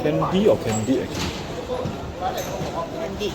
Candy or Candy actually? Candy.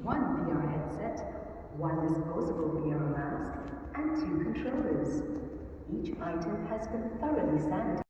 one VR headset, one disposable VR mask, and 2 controllers. Each item has been thoroughly sanitized.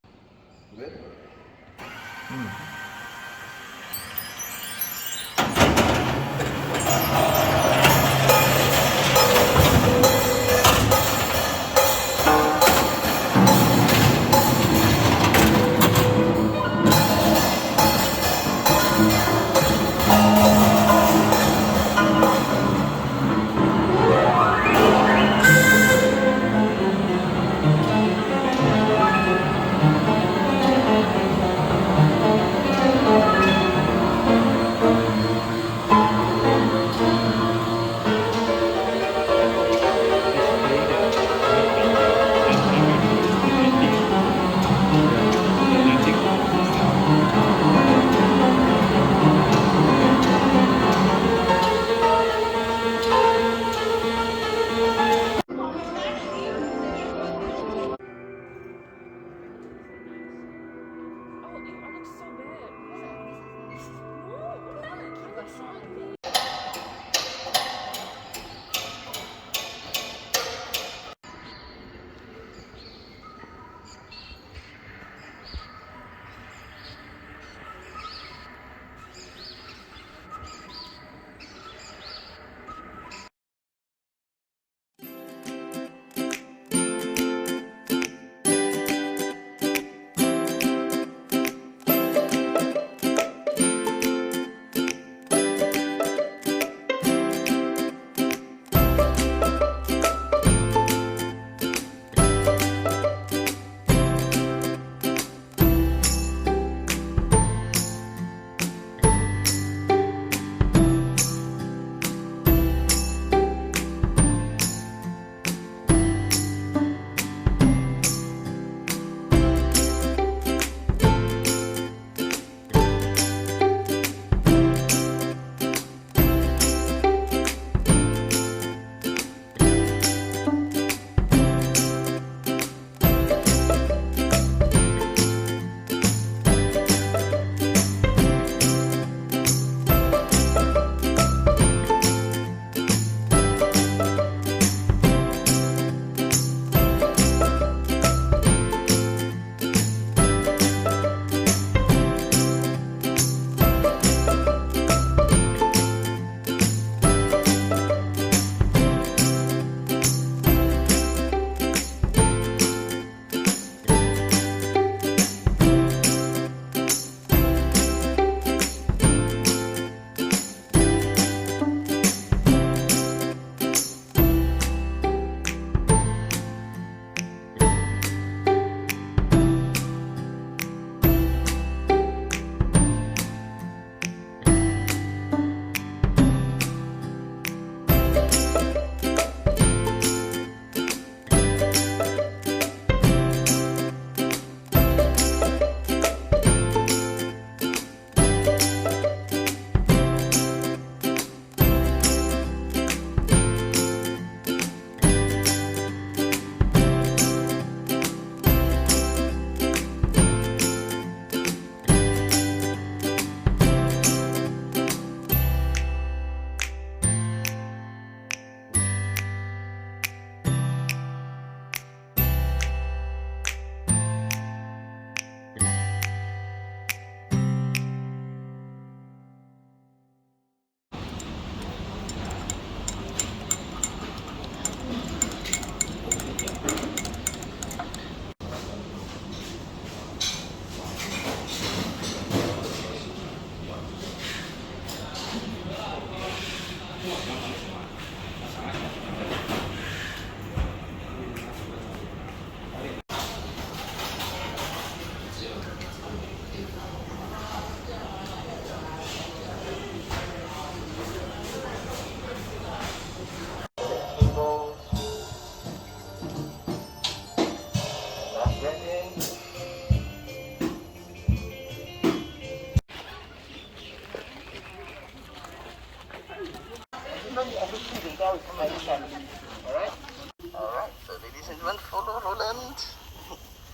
So, ladies and gentlemen, follow Roland.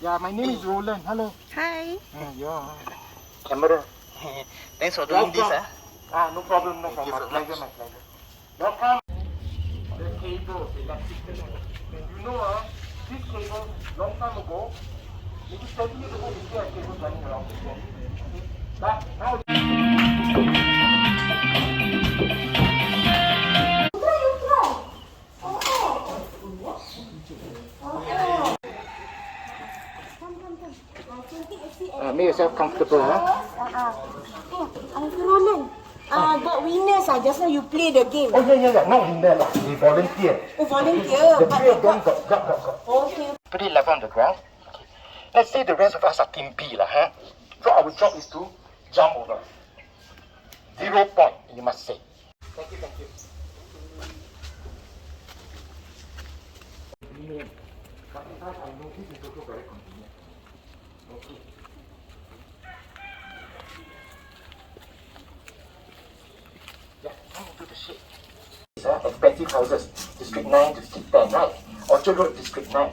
Yeah, my name is Roland. Hello. Hi. Yeah. Camera. Thanks for doing this, No problem, no Thank you problem. so My pleasure, much. my pleasure. Welcome. The cable, electrical. You know, this cable, long time ago, maybe 30 years ago, we still have cables running around. But now. Make yourself comfortable, huh? Uncle Roland, got winners just now you play the game. Oh, yeah. Not winner lah. We volunteer. Oh, volunteer. The but three of they them got. Okay. Put it level on the ground. Okay. Let's say the rest of us are team B lah, huh? So our job is to jump over. 0 point, you must say. Thank you. Convenient. But sometimes I know this is also very convenient. Okay. Yeah, come into the shade. These are expensive houses. District 9 to District 10, right? Orchard Road, District 9.